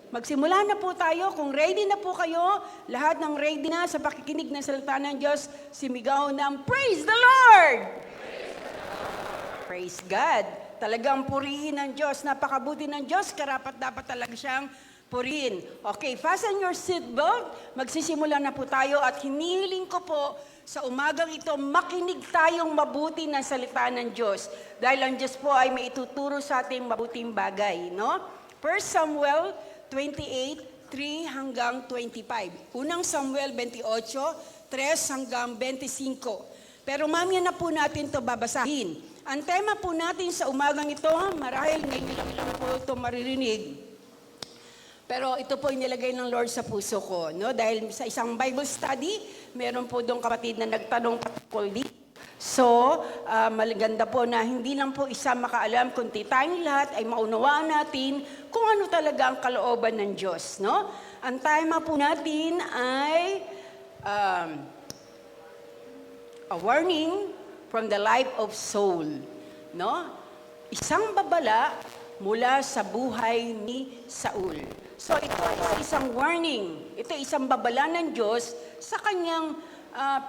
Magsimula na po tayo. Kung ready na po kayo, lahat ng ready na sa pakikinig ng salita ng Diyos, simigaw ng Praise the Lord! Praise God! Talagang purihin ng Diyos. Napakabuti ng Diyos. Karapat-dapat talaga siyang purihin. Okay, fasten your seatbelt. Magsisimula na po tayo at hinihiling ko po sa umagang ito, makinig tayong mabuti ng salita ng Diyos. Dahil ang Diyos po ay may ituturo sa ating mabuting bagay, no? 1 Samuel 28, 3 hanggang 25. Unang Samuel 28, 3 hanggang 25. Pero mamaya na po natin ito babasahin. Ang tema po natin sa umagang ito, marahil ngayon lang po ito maririnig. Pero ito po inilagay ng Lord sa puso ko, no? Dahil sa isang Bible study, meron po doong kapatid na nagtanong patungkol dito. So, maganda po na hindi lang po isa makaalam, kundi tayong lahat ay maunawaan natin kung ano talaga ang kalooban ng Diyos, no? Ang tema po natin ay a warning from the life of Saul, no? Isang babala mula sa buhay ni Saul. So, ito ay isang warning. Ito ay isang babala ng Diyos sa kanyang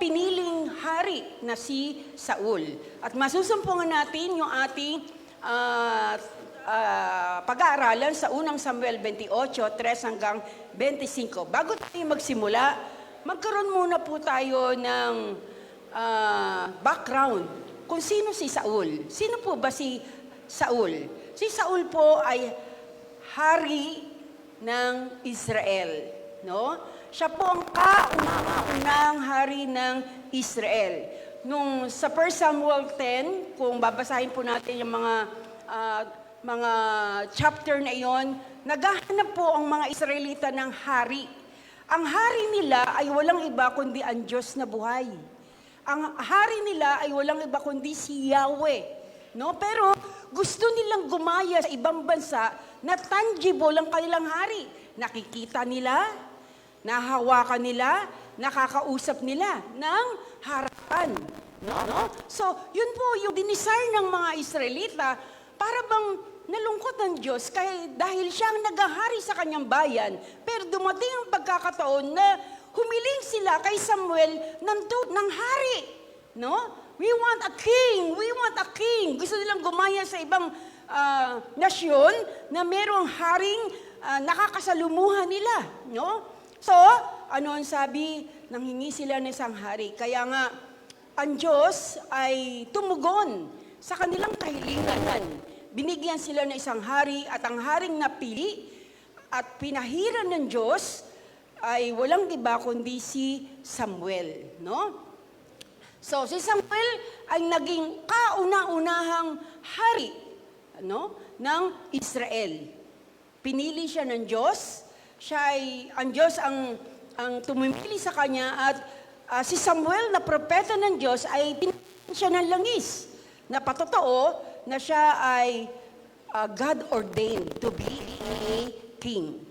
piniling hari na si Saul. At masusumpungan natin yung ating pag-aaralan sa unang Samuel 28, 3 hanggang 25. Bago tayo magsimula, magkaroon muna po tayo ng background kung sino si Saul. Sino po ba si Saul? Si Saul po ay hari ng Israel, no? Siya po ang kauna-unang hari ng Israel. Nung sa 1 Samuel 10, kung babasahin po natin yung mga chapter na iyon, naghahanap po ang mga Israelita ng hari. Ang hari nila ay walang iba kundi ang Diyos na buhay. Ang hari nila ay walang iba kundi si Yahweh. No? Pero gusto nilang gumaya sa ibang bansa na tangible ang kanilang hari. Nakikita nila, nahawakan nila, nakakausap nila ng harapan. No? So, yun po yung dinisire ng mga Israelita para bang nalungkot ng Diyos dahil siya ang naghahari sa kanyang bayan. Pero dumating ang pagkakataon na humiling sila kay Samuel ng hari. No? We want a king! We want a king! Gusto nilang gumaya sa ibang nasyon na merong haring nakakasalumuhan nila. No? So, ano ang sabi? Nanghingi sila ng isang hari. Kaya nga, ang Diyos ay tumugon sa kanilang kahilingan. Binigyan sila ng isang hari at ang haring napili at pinahiran ng Diyos ay walang iba kundi si Samuel. No? So, si Samuel ay naging kauna-unahang hari, no, ng Israel. Pinili siya ng Diyos. Ang Diyos ang tumimili sa kanya at si Samuel na propeta ng Diyos ay pinili siya ng langis. Na patotoo na siya ay God ordained to be a king.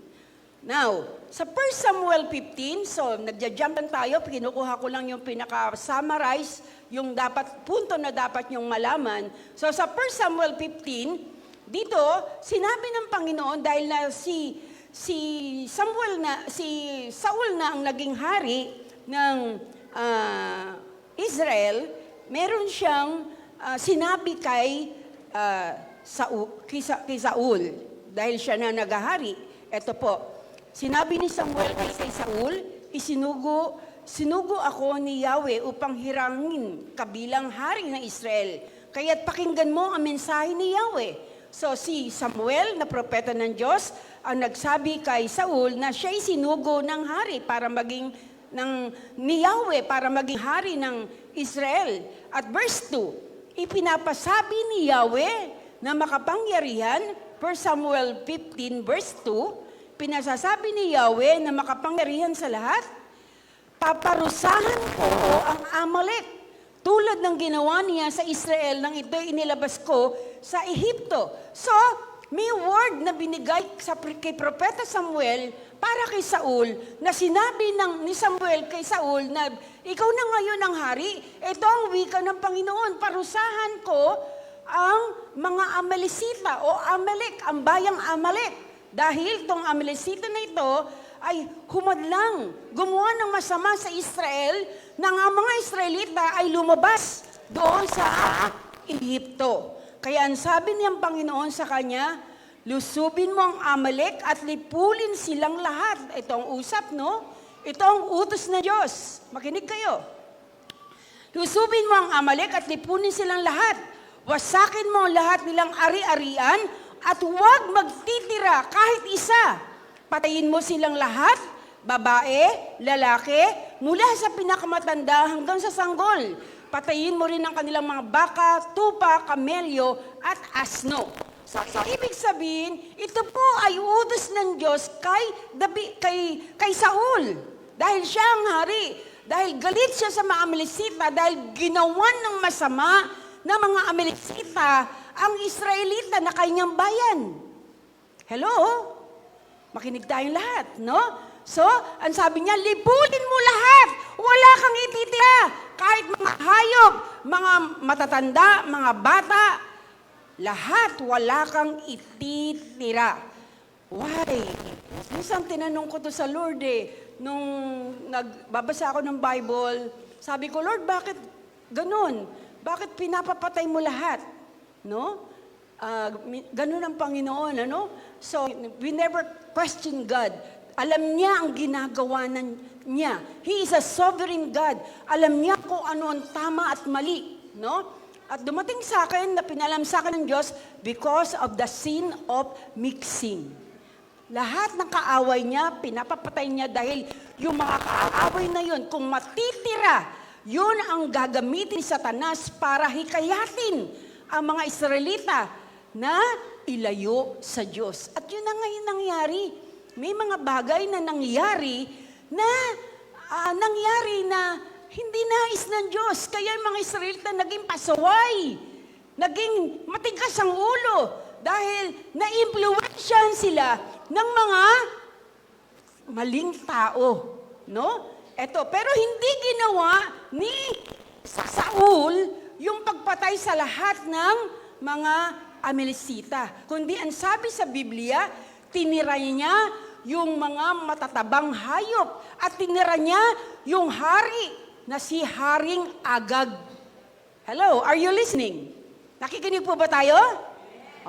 Now, sa 1 Samuel 15, so nagja-jump lang tayo, kinukuha ko lang yung pinaka-summarize, yung punto na dapat nyong malaman. So sa 1 Samuel 15, dito, sinabi ng Panginoon dahil na si Saul na ang naging hari ng Israel, meron siyang sinabi kay Saul, dahil siya na naghahari. Ito po, sinabi ni Samuel kay Saul, sinugo ako ni Yahweh upang hirangin kabilang hari ng Israel. Kaya't pakinggan mo ang mensahe ni Yahweh. So si Samuel na propeta ng Diyos ang nagsabi kay Saul na siya'y sinugo ng hari para maging ni Yahweh para maging hari ng Israel. At verse 2, ipinapasabi ni Yahweh na makapangyarihan, 1 Samuel 15 verse 2, pinasasabi ni Yahweh na makapangyarihan sa lahat, paparusahan ko ang Amalek tulad ng ginawa niya sa Israel nang ito'y inilabas ko sa Ehipto. So, may word na binigay kay Propeta Samuel para kay Saul na sinabi ni Samuel kay Saul na ikaw na ngayon ang hari, ito ang wika ng Panginoon, parusahan ko ang mga Amalesita o Amalek, ang bayang Amalek. Dahil tong Amalekita na ito ay humadlang, gumawa ng masama sa Israel na ang mga Israelita ay lumabas doon sa Ehipto. Kaya ang sabi niyang Panginoon sa kanya, lusubin mo ang Amalek at lipulin silang lahat. Ito ang usap, no? Ito ang utos na Diyos. Makinig kayo. Lusubin mo ang Amalek at lipunin silang lahat. Wasakin mo ang lahat nilang ari-arian at huwag magtitira kahit isa. Patayin mo silang lahat, babae, lalaki, mula sa pinakamatanda hanggang sa sanggol. Patayin mo rin ang kanilang mga baka, tupa, kamelyo, at asno. So, ibig sabihin, ito po ay utos ng Diyos kay Saul. Dahil siya ang hari. Dahil galit siya sa mga Amalekita, dahil ginawan ng masama ng mga Amalekita ang Israelita na kanyang bayan. Hello? Makinig tayong lahat, no? So, ang sabi niya, lipulin mo lahat. Wala kang ititira. Kahit mga hayop, mga matatanda, mga bata, lahat wala kang ititira. Why? Minsan tinanong ko to sa Lord nung nagbabasa ako ng Bible, sabi ko, Lord, bakit ganun? Bakit pinapapatay mo lahat? No? Ganun ang Panginoon, ano? So, we never question God. Alam niya ang ginagawa niya. He is a sovereign God. Alam niya kung ano ang tama at mali, no? At dumating sa akin na pinalam sa akin ng Diyos because of the sin of mixing. Lahat ng kaaway niya, pinapapatay niya dahil yung mga kaaway na yun, kung matitira, yun ang gagamitin ni Satanas para hikayatin ang mga Israelita na ilayo sa Diyos. At yun na ngayon nangyari. May mga bagay na nangyari na hindi nais ng Diyos. Kaya yung mga Israelita naging pasaway, naging matigas ang ulo dahil na-impluwensyahan sila ng mga maling tao. No? Pero hindi ginawa ni Saul yung pagpatay sa lahat ng mga Amalekita. Kundi ang sabi sa Biblia, tinira niya yung mga matatabang hayop at tinira niya yung hari na si Haring Agag. Hello, are you listening? Nakikinig po ba tayo?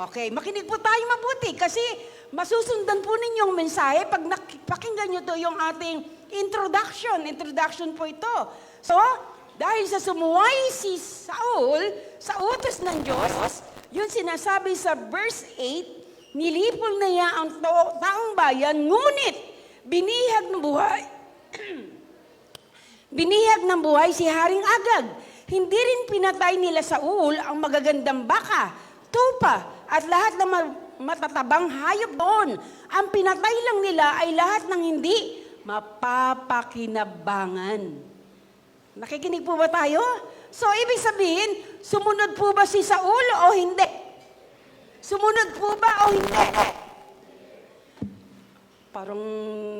Okay, makinig po tayo mabuti kasi masusundan po ninyong mensahe pag pakinggan nyo to yung ating introduction po ito. So, dahil sa sumuway si Saul sa utos ng Diyos, yun sinasabi sa verse 8, nilipol na niya ang taong bayan, ngunit binihag ng buhay si Haring Agag. Hindi rin pinatay nila Saul ang magagandang baka, tupa, at lahat ng matatabang hayop doon. Ang pinatay lang nila ay lahat ng hindi mapapakinabangan. Nakikinig po ba tayo? So, ibig sabihin, sumunod po ba si Saul o hindi? Sumunod po ba o hindi? Parang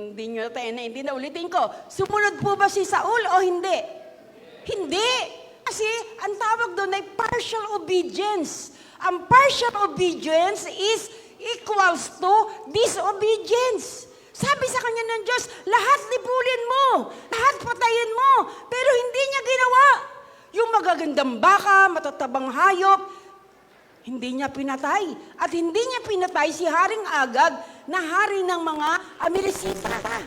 hindi nyo hindi na ulitin ko. Sumunod po ba si Saul o hindi? Hindi. Kasi ang tawag doon ay partial obedience. Ang partial obedience is equals to disobedience. Sabi sa kanya ng Diyos, lahat lipulin mo, lahat patayin mo, pero hindi niya ginawa. Yung magagandang baka, matatabang hayop, hindi niya pinatay. At hindi niya pinatay si Haring Agag na hari ng mga Amalekita.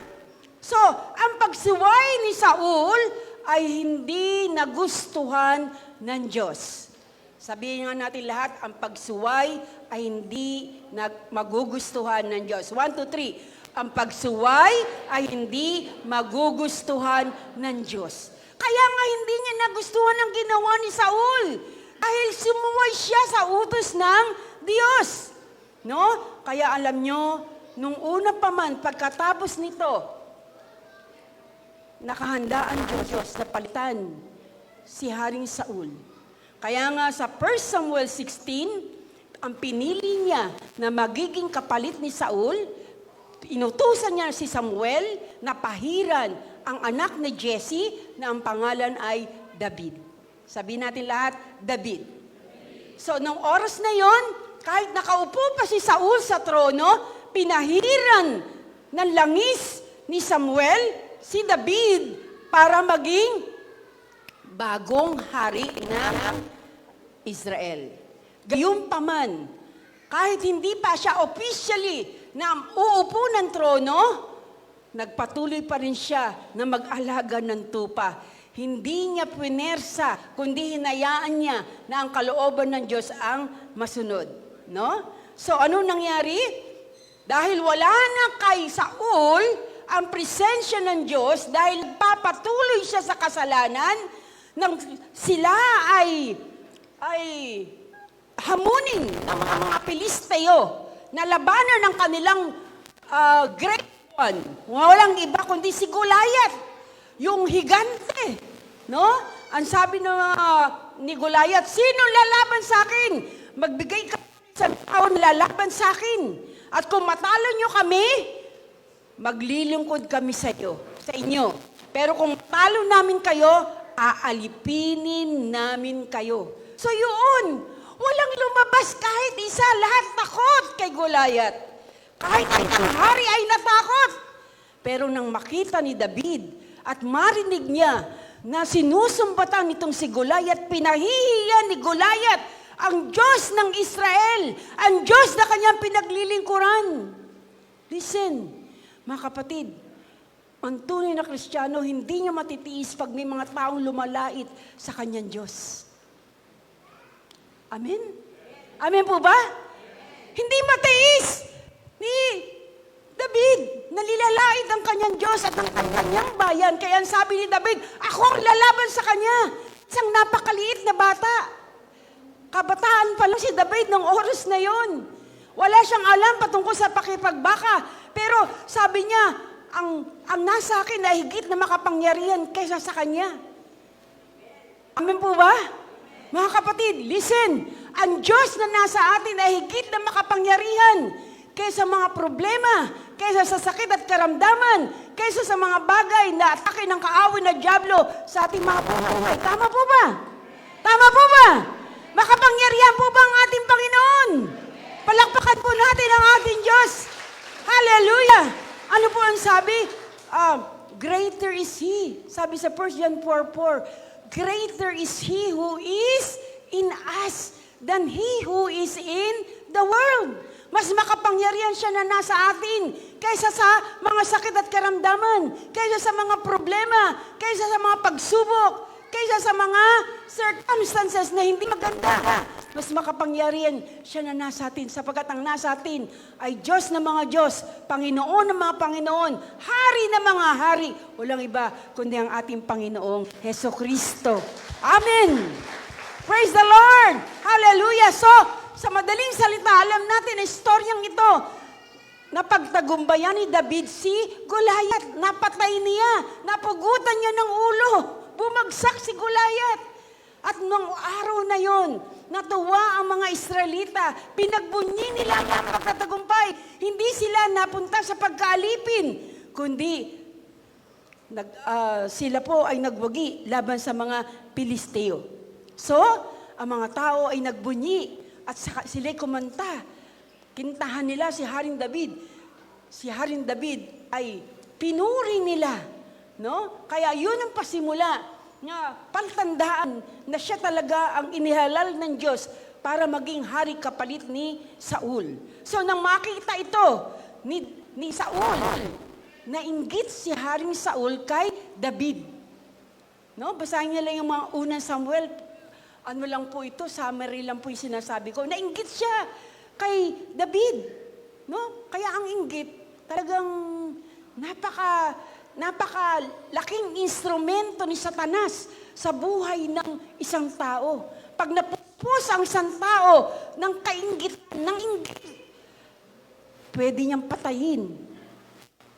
So, ang pagsuway ni Saul ay hindi nagustuhan ng Diyos. Sabihin nga natin lahat, ang pagsuway ay hindi magugustuhan ng Diyos. 1, 2, 3. Ang pagsuway ay hindi magugustuhan ng Diyos. Kaya nga hindi niya nagustuhan ang ginawa ni Saul. Dahil sumuway siya sa utos ng Diyos. No? Kaya alam nyo, nung una pa man, pagkatapos nito, nakahanda ang Diyos na palitan si Haring Saul. Kaya nga sa 1 Samuel 16, ang pinili niya na magiging kapalit ni Saul, inutusan niya si Samuel na pahiran ang anak ni Jesse na ang pangalan ay David. Sabihin natin lahat, David. So, nung oras na yon, kahit nakaupo pa si Saul sa trono, pinahiran ng langis ni Samuel si David para maging bagong hari ng Israel. Gayunpaman, kahit hindi pa siya officially na uupo ng trono, nagpatuloy pa rin siya na mag-alaga ng tupa. Hindi niya pinersa, kundi hinayaan niya na ang kalooban ng Diyos ang masunod. No? So, ano nangyari? Dahil wala na kay Saul ang presensya ng Diyos, dahil papatuloy siya sa kasalanan, nang sila ay hamunin ng mga Pilisteo na labanan ng kanilang great one. Walang iba kundi si Goliath, yung higante. No? Ang sabi ni Goliath, sino lalaban sa akin? Magbigay ka sa tao na lalaban sa akin. At kung matalo nyo kami, maglilingkod kami sa inyo. Pero kung matalo namin kayo, aalipinin namin kayo. So yun, walang lumabas kahit isa, lahat takot kay Goliath. Kahit ang hari ay natakot. Pero nang makita ni David at marinig niya na sinusumbatan nitong si Goliath, pinahihiyan ni Goliath ang Diyos ng Israel, ang Diyos na kanyang pinaglilingkuran. Listen, mga kapatid, ang tunay na Kristiyano, hindi niya matitiis pag may mga taong lumalait sa kanyang Diyos. Amen? Amen po ba? Hindi matiis ni David, nalilalait ang kanyang Diyos at ang kanyang bayan. Kaya ang sabi ni David, ako ang lalaban sa kanya. Isang napakaliit na bata. Kabataan pa lang si David ng oras na yon. Wala siyang alam patungkol sa pakipagbaka. Pero sabi niya, ang nasa akin ay higit na makapangyarihan kaysa sa kanya. Amen po ba? Mga kapatid, listen. Ang Diyos na nasa atin ay higit na makapangyarihan kaysa mga problema, kaysa sa sakit at karamdaman, kaysa sa mga bagay na atake ng kaaway na dyablo sa ating mga buhay. Tama po ba? Tama po ba? Makapangyarihan po ba ang ating Panginoon? Palakpakan po natin ang ating Diyos. Hallelujah! Ano po ang sabi? Greater is He. Sabi sa 1 John 4:4, greater is He who is in us than He who is in the world. Mas makapangyarihan siya na nasa atin kaysa sa mga sakit at karamdaman, kaysa sa mga problema, kaysa sa mga pagsubok, kaysa sa mga circumstances na hindi maganda. Mas makapangyarihan siya na nasa atin sapagkat ang nasa atin ay Diyos na mga Diyos, Panginoon ng mga Panginoon, Hari na mga Hari. Walang iba kundi ang ating Panginoong Hesukristo. Amen! Praise the Lord! Hallelujah! So, sa madaling salita, alam natin na istoryang ito, napagtagumbayan ni David si Goliath. Napatay niya, napugutan niya ng ulo, bumagsak si Goliath. At nung araw na yon, natuwa ang mga Israelita, pinagbunyi nila ang pagkatagumpay. Hindi sila napunta sa pagkaalipin, kundi sila po ay nagwagi laban sa mga Pilisteo. So, ang mga tao ay nagbunyi at sila'y kumanta. Kintahan nila si Haring David. Si Haring David ay pinuri nila. No? Kaya yun ang pasimula na pantandaan na siya talaga ang inihalal ng Diyos para maging hari kapalit ni Saul. So nang makita ito ni Saul, nainggit si Haring Saul kay David. No? Basahin niya lang yung mga unang Samuel. Ano lang po ito, summary lang po yung sinasabi ko. Nainggit siya kay David. No? Kaya ang inggit, talagang napakalaking instrumento ni Satanas sa buhay ng isang tao. Pag napupos ang isang tao ng inggit, pwede niyang patayin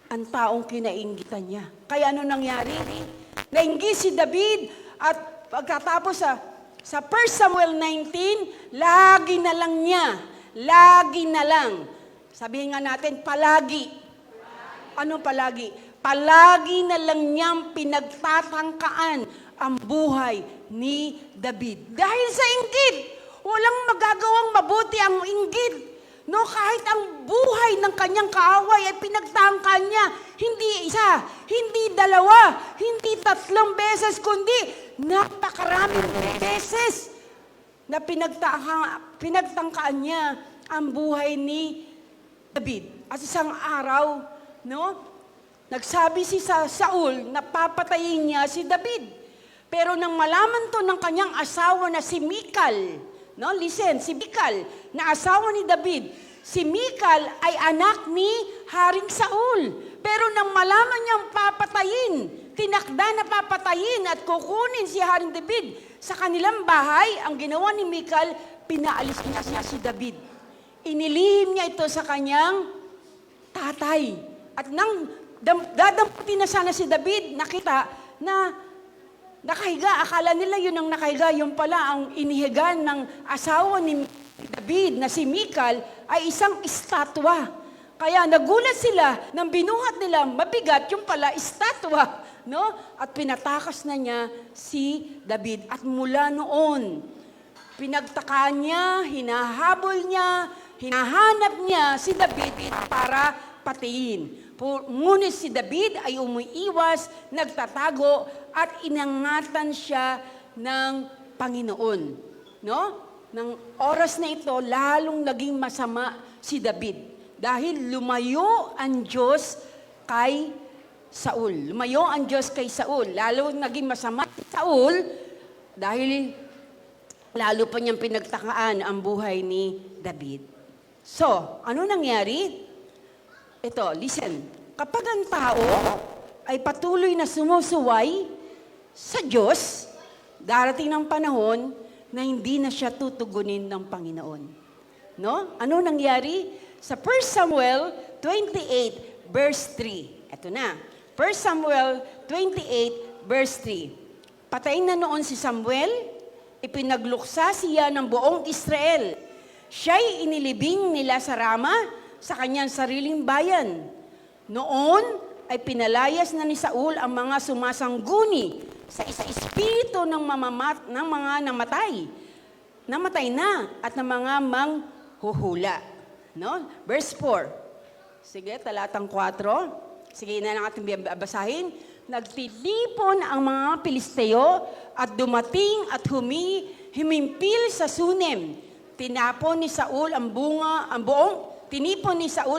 ang taong kinainggitan niya. Kaya ano nangyari? Nainggit si David at pagkatapos sa 1 Samuel 19, lagi na lang. Sabihin nga natin, palagi. Ano palagi? Palagi na lang niyang pinagtatangkaan ang buhay ni David. Dahil sa inggit, walang magagawang mabuti ang inggit. No, kahit ang buhay ng kanyang kaaway ay pinagtangka niya, hindi isa, hindi dalawa, hindi 3 beses, kundi napakaraming beses na pinagtangkaan niya ang buhay ni David. At isang araw, no, nagsabi si Saul na papatayin niya si David. Pero nang malaman to ng kanyang asawa na si Michal, no, listen, si Michal, na asawa ni David, si Michal ay anak ni Haring Saul. Pero nang malaman niyang papatayin, tinakda na papatayin at kukunin si Haring David sa kanilang bahay, ang ginawa ni Michal, pinaalis niya si David. Inilihim niya ito sa kanyang tatay. At nang dadamputin na sana si David, nakita na nakahiga. Akala nila yun ang nakahiga. Yung pala ang inihigan ng asawa ni David na si Michal ay isang estatwa. Kaya nagulat sila nang binuhat nila mabigat yung pala estatwa. No? At pinatakas na niya si David. At mula noon, pinagtakaan niya, hinahabol niya, hinahanap niya si David para patayin. Ngunit si David ay umiiwas, nagtatago, at inangatan siya ng Panginoon. No? Nang oras na ito, lalong naging masama si David. Dahil lumayo ang Diyos kay Saul. Lumayo ang Diyos kay Saul. Lalo naging masama si Saul dahil lalo pa niyang pinagtakaan ang buhay ni David. So, ano nangyari? Ito, listen. Kapag ang tao ay patuloy na sumusuway sa Diyos, darating ng panahon na hindi na siya tutugunin ng Panginoon. No? Ano nangyari? Sa 1 Samuel 28, verse 3. Ito na. 1 Samuel 28, verse 3. Patayin na noon si Samuel, ipinagluksa siya ng buong Israel. Siya'y inilibing nila sa Rama, sa kanyang sariling bayan. Noon ay pinalayas na ni Saul ang mga sumasangguni sa espiritu ng mga namatay. Namatay na at ng mga manghuhula. No? Verse 4. Sige, talatang 4. Sige na lang ating babasahin. Nagtitipon ang mga Pilisteo at dumating at humimpil sa Sunem. Tinipon ni Saul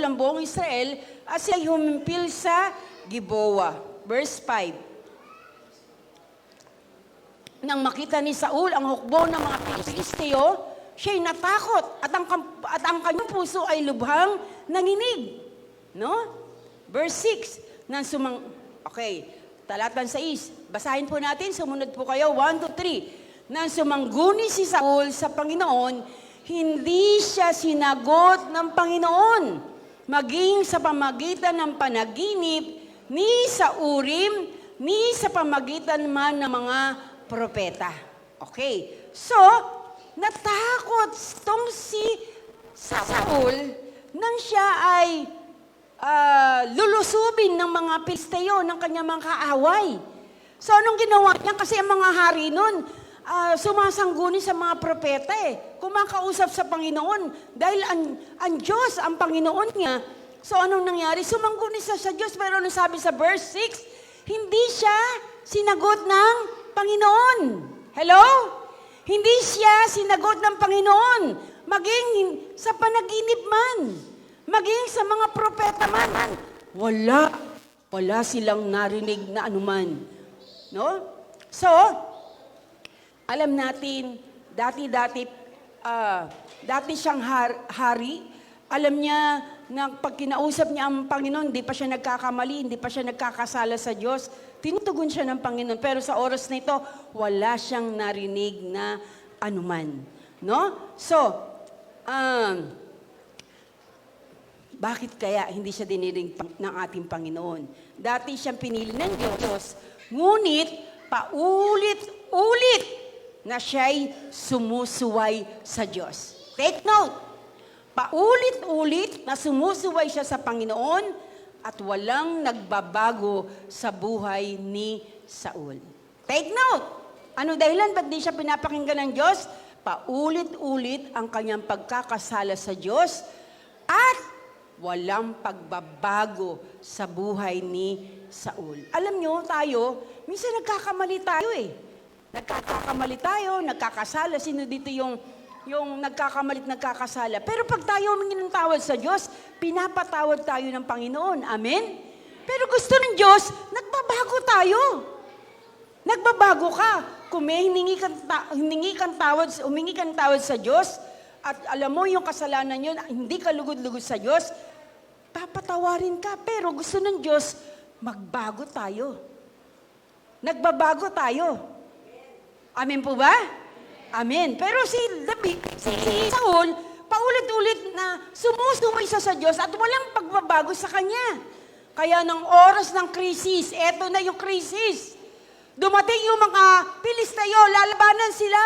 ang buong Israel at siya humimpil sa Giboa. Verse 5. Nang makita ni Saul ang hukbo ng mga Pilisteo, siya'y natakot at ang kanyang puso ay lubhang nanginig. No? Verse 6. Okay, talatan 6. Basahin po natin, sumunod po kayo. 1 to 3. Nang sumangguni si Saul sa Panginoon, hindi siya sinagot ng Panginoon, maging sa pamagitan ng panaginip, ni sa Urim, ni sa pamagitan man ng mga propeta. Okay, so, natakot itong si Saul nang siya ay lulusubin ng mga Pilisteo, ng kanyang mga kaaway. So, anong ginawa niya? Kasi ang mga hari nun, sumasangguni sa mga propeta kumakausap sa Panginoon dahil ang Diyos, ang Panginoon niya. So anong nangyari? Sumangguni siya sa Diyos, pero anong sabi sa verse 6? Hindi siya sinagot ng Panginoon. Hello? Hindi siya sinagot ng Panginoon. Maging sa panaginip man, maging sa mga propeta man. Wala silang narinig na anuman. No? So, alam natin, dati siyang hari. Alam niya na pag kinausap niya ang Panginoon, hindi pa siya nagkakamali, hindi pa siya nagkakasala sa Diyos. Tinutugon siya ng Panginoon. Pero sa oras na ito, wala siyang narinig na anuman. No? So, bakit kaya hindi siya diniling ng ating Panginoon? Dati siyang pinili ng Diyos, ngunit paulit-ulit na siya'y sumusuway sa Diyos. Take note, paulit-ulit na sumusuway siya sa Panginoon at walang nagbabago sa buhay ni Saul. Take note, ano dahilan ba't di siya pinapakinggan ng Diyos? Paulit-ulit ang kanyang pagkakasala sa Diyos at walang pagbabago sa buhay ni Saul. Alam nyo, tayo, minsan nagkakamali tayo eh. Nagkakamali tayo, nagkakasala. Sino dito yung nagkakamali at nagkakasala? Pero pag tayo humingi ng tawad sa Diyos, pinapatawad tayo ng Panginoon. Amen? Pero gusto ng Diyos, nagbabago tayo. Nagbabago ka. Kung may humingi kang tawad sa Diyos, at alam mo yung kasalanan yun, hindi ka lugod-lugod sa Diyos, papatawarin ka. Pero gusto ng Diyos, magbago tayo. Nagbabago tayo. Amen po ba? Amen. Pero si Saul, paulit-ulit na sumusumay siya sa Diyos at walang pagbabago sa kanya. Kaya ng oras ng krisis, eto na yung krisis. Dumating yung mga Pilisteo, lalabanan sila.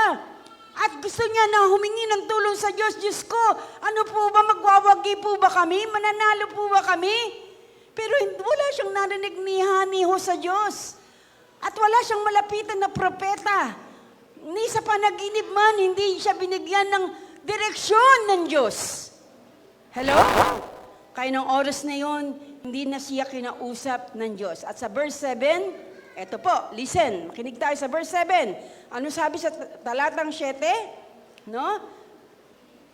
At gusto niya na humingi ng tulong sa Diyos. Diyos ko, ano po ba, magwawagi po ba kami? Mananalo po ba kami? Pero wala siyang narinig ni Haniho sa Diyos. At wala siyang malapitan na propeta. Ni sa panaginip man, hindi siya binigyan ng direksyon ng Diyos. Hello? Kaya ng oras na yon, hindi na siya kinausap ng Diyos. At sa verse 7, eto po, listen, makinig tayo sa verse 7. Ano sabi sa talatang 7? No?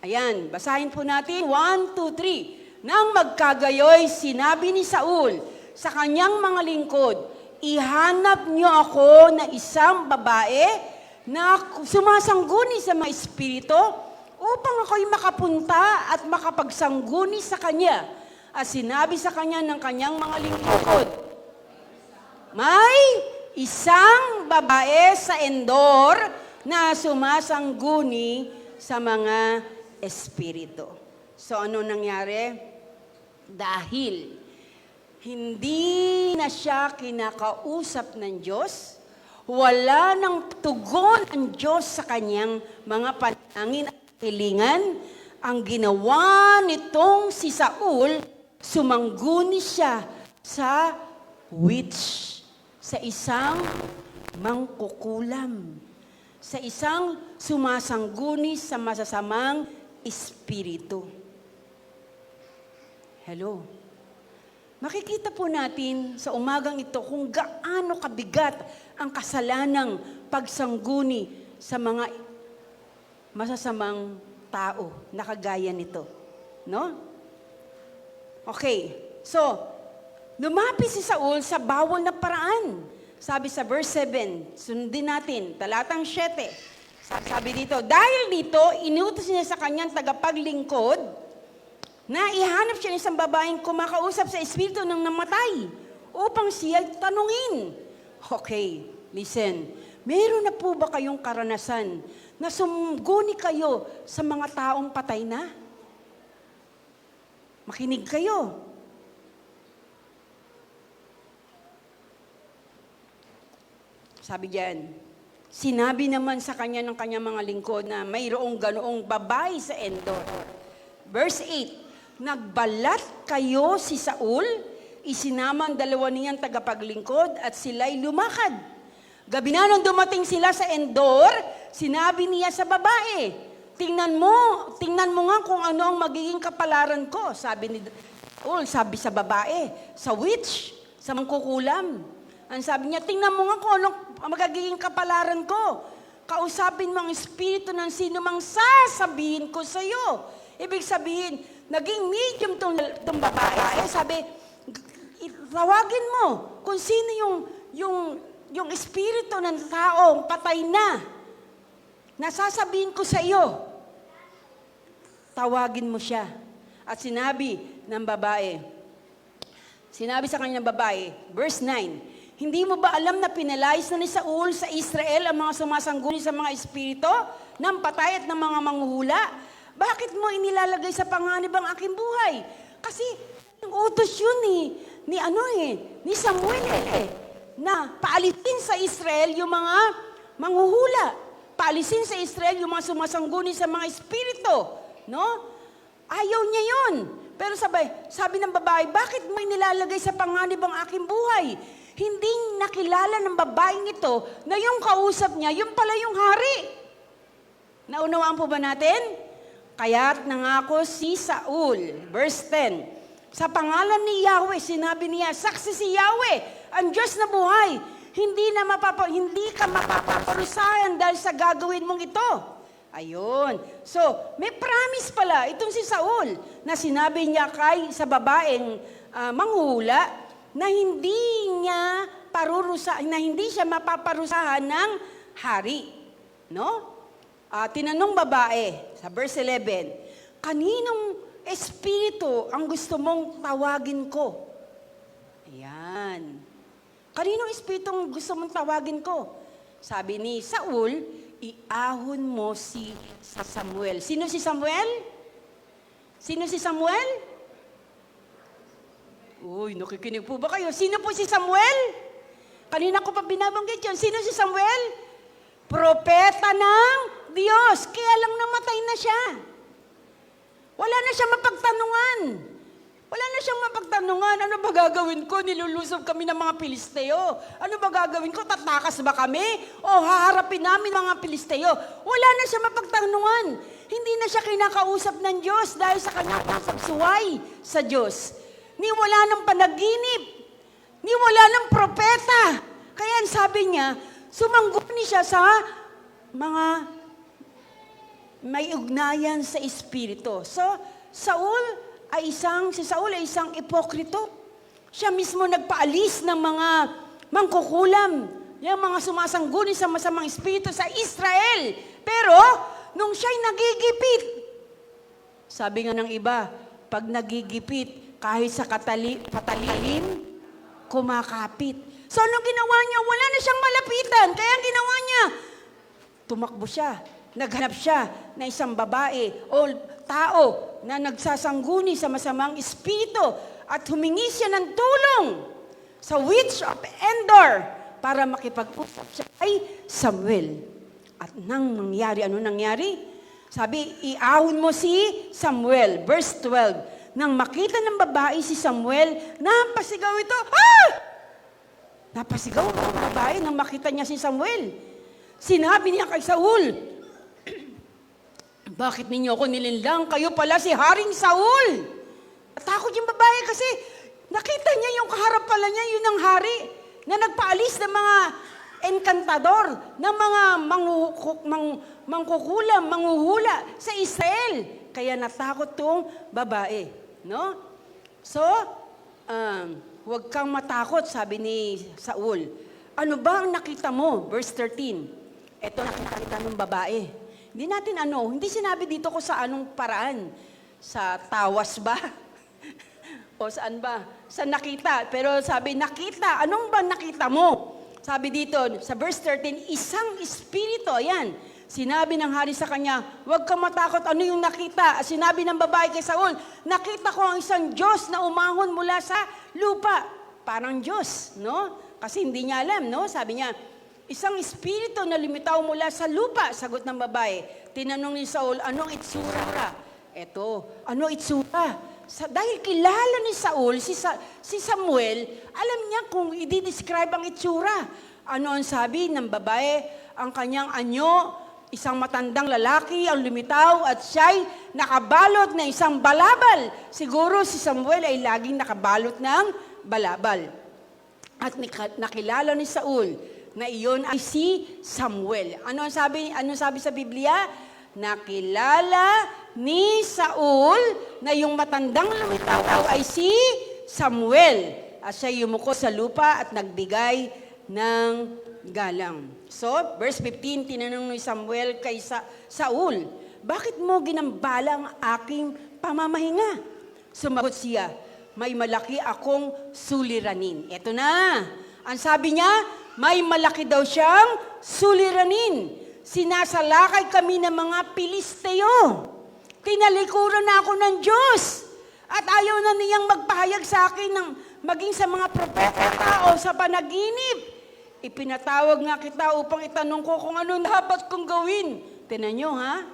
Ayan, basahin po natin. 1, 2, 3. Nang magkagayoy, sinabi ni Saul sa kanyang mga lingkod, ihanap niyo ako na isang babae na sumasangguni sa mga espiritu upang ako'y makapunta at makapagsangguni sa kanya. At sinabi sa kanya ng kanyang mga lingkod, may isang babae sa Endor na sumasangguni sa mga espiritu. So ano nangyari? Dahil hindi na siya kinakausap ng Diyos, wala nang tugon ang Diyos sa kanyang mga panalangin at hilingan, ang ginawa nitong si Saul, sumangguni siya sa witch, sa isang mangkukulam, sa isang sumasangguni sa masasamang espiritu. Hello? Makikita po natin sa umagang ito kung gaano kabigat ang kasalanang pagsangguni sa mga masasamang tao na kagaya nito. No? Okay. So, lumapit si Saul sa bawal na paraan. Sabi sa verse 7, sundin natin, talatang 7. Sabi dito, dahil dito, inutos niya sa kanyang tagapaglingkod na ihanap siya ng isang babaeng kumakausap sa espiritu ng namatay upang siya tanungin. Okay, listen. Meron na po ba kayong karanasan na sumuguni kayo sa mga taong patay na? Makinig kayo. Sabi diyan, sinabi naman sa kanya ng kanyang mga lingkod na mayroong ganoong babae sa Endor. Verse 8, nagbalat kayo si Saul, isinama ang dalawa niyang tagapaglingkod at sila'y lumakad. Gabi na nang dumating sila sa Endor, sinabi niya sa babae, tingnan mo nga kung ano ang magiging kapalaran ko. Sabi ni Saul, sabi sa babae, sa witch, sa mangkukulam. Ang sabi niya, tingnan mo nga kung ano ang magiging kapalaran ko. Kausapin mo ang espiritu ng sino mang sasabihin ko sa iyo. Ibig sabihin, naging medium tong babae. Sabi, tawagin mo kung sino yung espiritu ng taong patay na. Nasasabihin ko sa iyo. Tawagin mo siya. At sinabi ng babae, sinabi sa kanyang babae, verse 9, hindi mo ba alam na pinalayas na ni Saul sa Israel ang mga sumasangguni sa mga espiritu ng patay at ng mga manghuhula? Bakit mo inilalagay sa panganib ang aking buhay? Kasi yung utos yun ni Samuel na paalisin sa Israel yung mga manghuhula. Paalisin sa Israel yung mga sumasangguni sa mga espiritu. No? Ayaw niya yun. Pero sabi ng babae, bakit mo inilalagay sa panganib ang aking buhay? Hindi nakilala ng babaeng ito na yung kausap niya, yung pala yung hari. Naunawaan po ba natin? Kaya't nangako si Saul, verse 10, sa pangalan ni Yahweh, sinabi niya, saksi si Yahweh, ang Diyos na buhay, hindi ka mapaparusahan dahil sa gagawin mong ito. Ayun. So, may promise pala itong si Saul na sinabi niya sa babaeng manghuhula na hindi siya mapaparusahan ng hari. No? Tinanong babae sa verse 11, kaninong espiritu ang gusto mong tawagin ko? Ayan. Kaninong espiritu ang gusto mong tawagin ko? Sabi ni Saul, iahon mo si Samuel. Sino si Samuel? Sino si Samuel? Uy, nakikinig po ba kayo? Sino po si Samuel? Kanina ko pa binabanggit yun. Sino si Samuel? Propeta ng Diyos. Kaya lang namatay na siya. Wala na siya mapagtanungan. Wala na siyang mapagtanungan. Ano ba gagawin ko? Nilulusob kami ng mga Pilisteo. Ano ba gagawin ko? Tatakas ba kami? O haharapin namin mga Pilisteo? Wala na siya mapagtanungan. Hindi na siya kinakausap ng Diyos dahil sa kanyang pagsuway sa Diyos. Ni wala ng panaginip. Ni wala ng propeta. Kaya sabi niya, sumangguni siya sa mga may ugnayan sa Espiritu. So, si Saul ay isang ipokrito. Siya mismo nagpaalis ng mga mangkukulam, yung mga sumasangguni sa masamang espiritu sa Israel. Pero, nung siya'y nagigipit, sabi nga ng iba, pag nagigipit, kahit sa patalihin, kumakapit. So, anong ginawa niya? Wala na siyang malapitan. Kaya ang ginawa niya, tumakbo siya. Naghanap siya na isang babae o tao na nagsasangguni sa masamang espiritu at humingi siya ng tulong sa witch of Endor para makipag-usap siya kay Samuel. At ano nangyari? Sabi, iahon mo si Samuel. Verse 12, nang makita ng babae si Samuel, napasigaw ito. Ah! Napasigaw ang babae nang makita niya si Samuel. Sinabi niya kay Saul, bakit ninyo ako nilinlang? Kayo pala si Haring Saul. Natakot yung babae kasi nakita niya yung kaharap pala niya, yun ang hari na nagpaalis ng mga enkantador, ng mga mangkukulam, manghuhula sa Israel. Kaya natakot tong babae. No? So, huwag kang matakot, sabi ni Saul. Ano ba ang nakita mo? Verse 13. Ito nakita ng babae. Hindi sinabi dito ko sa anong paraan. Sa tawas ba? O saan ba? Sa nakita. Pero sabi, nakita. Anong ba nakita mo? Sabi dito, sa verse 13, isang espiritu. Ayan. Sinabi ng hari sa kanya, huwag kang matakot. Ano yung nakita? Sinabi ng babae kay Saul, nakita ko ang isang Diyos na umahon mula sa lupa. Parang Diyos, no? Kasi hindi niya alam, no? Sabi niya, isang espiritu na lumitaw mula sa lupa, sagot ng babae. Tinanong ni Saul, anong itsura? Eto, ano itsura? Dahil kilala ni Saul, si Samuel, alam niya kung i-describe ang itsura. Ano ang sabi ng babae? Ang kanyang anyo, isang matandang lalaki ang lumitaw at siya'y nakabalot na isang balabal. Siguro si Samuel ay laging nakabalot ng balabal. At nakilala ni Saul na iyon ay si Samuel. Ano sabi sa Biblia? Nakilala ni Saul na yung matandang lumitaw ay si Samuel. At siya yumuko sa lupa at nagbigay ng galang. So, verse 15, tinanong ni Samuel kay Saul, bakit mo ginambala ang aking pamamahinga? Sumagot siya, may malaki akong suliranin. Ito na. Ang sabi niya, may malaki daw siyang suliranin. Sinasalakay kami ng mga Pilisteo. Tinalikuran na ako ng Diyos. At ayaw na niyang magpahayag sa akin ng maging sa mga propeta o sa panaginip. Ipinatawag nga kita upang itanong ko kung ano dapat kong gawin. Tinan niyo, ha?